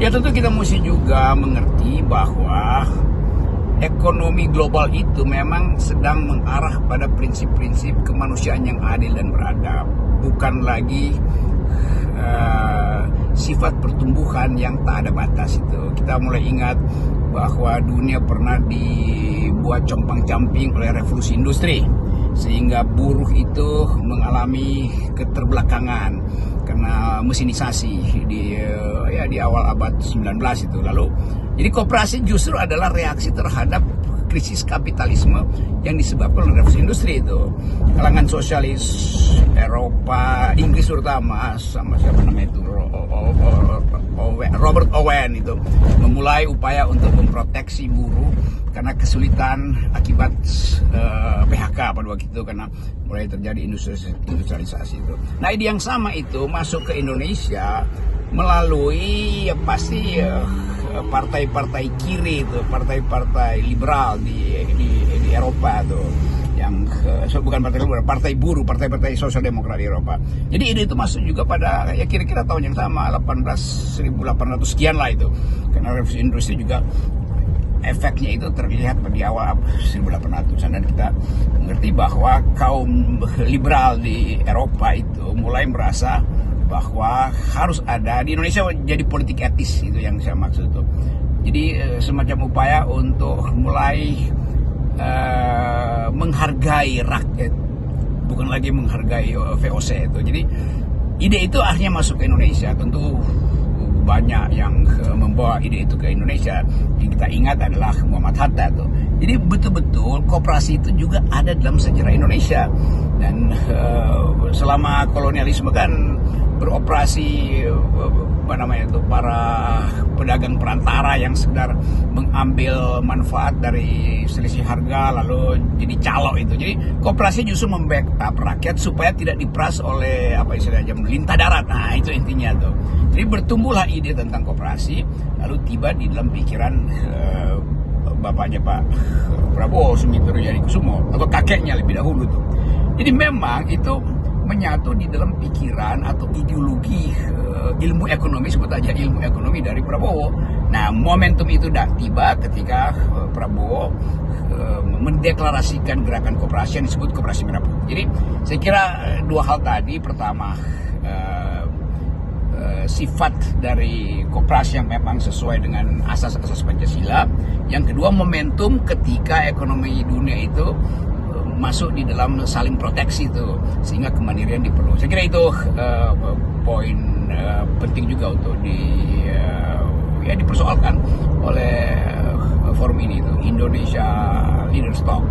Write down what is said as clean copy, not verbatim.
Ya tentu kita mesti juga mengerti bahwa ekonomi global itu memang sedang mengarah pada prinsip-prinsip kemanusiaan yang adil dan beradab, bukan lagi sifat pertumbuhan yang tak ada batas itu. Kita mulai ingat bahwa dunia pernah dibuat compang-camping oleh revolusi industri, sehingga buruh itu mengalami keterbelakangan karena mesinisasi di awal abad 19 itu. Lalu jadi koperasi justru adalah reaksi terhadap krisis kapitalisme yang disebabkan oleh revolusi industri itu. Kalangan sosialis Eropa, Inggris terutama, sama siapa namanya itu, Robert Owen itu memulai upaya untuk memproteksi buruh karena kesulitan akibat PHK pada waktu itu, karena mulai terjadi industrialisasi itu. Nah, ide yang sama itu masuk ke Indonesia melalui pasti partai-partai kiri itu, partai-partai liberal di Eropa tuh, yang bukan partai liberal, partai buruh, partai-partai sosial demokrat di Eropa. Jadi ide itu masuk juga pada ya kira-kira tahun yang sama, 1800 sekian lah itu, karena revolusi industri juga efeknya itu terlihat di awal 1800-an, dan kita mengerti bahwa kaum liberal di Eropa itu mulai merasa bahwa harus ada di Indonesia jadi politik etis, itu yang saya maksud itu. Jadi semacam upaya untuk mulai menghargai rakyat, bukan lagi menghargai VOC itu. Jadi ide itu akhirnya masuk ke Indonesia. Tentu banyak yang membawa ide itu ke Indonesia. Yang kita ingat adalah Muhammad Hatta tuh. Jadi betul-betul koperasi itu juga ada dalam sejarah Indonesia. Dan selama kolonialisme kan beroperasi para pedagang perantara yang sekedar mengambil manfaat dari selisih harga lalu jadi calo itu. Jadi koperasi justru membackup rakyat supaya tidak diperas oleh lintah darat. Nah, itu intinya tuh. Jadi bertumbuhlah ide tentang koperasi, lalu tiba di dalam pikiran bapaknya Pak Prabowo, Sumitoro Djadikusumo, atau kakeknya lebih dahulu tuh. Jadi memang itu menyatu di dalam pikiran atau ideologi ilmu ekonomi, sebut aja ilmu ekonomi dari Prabowo. Nah, momentum itu dah tiba ketika Prabowo mendeklarasikan gerakan koperasi yang disebut Koperasi Merah Putih. Jadi saya kira dua hal tadi, pertama sifat dari koperasi yang memang sesuai dengan asas-asas Pancasila. Yang kedua, momentum ketika ekonomi dunia itu masuk di dalam saling proteksi itu, sehingga kemandirian diperlukan. Saya kira itu poin penting juga untuk dipersoalkan oleh forum ini itu, Indonesia Leaders Talk.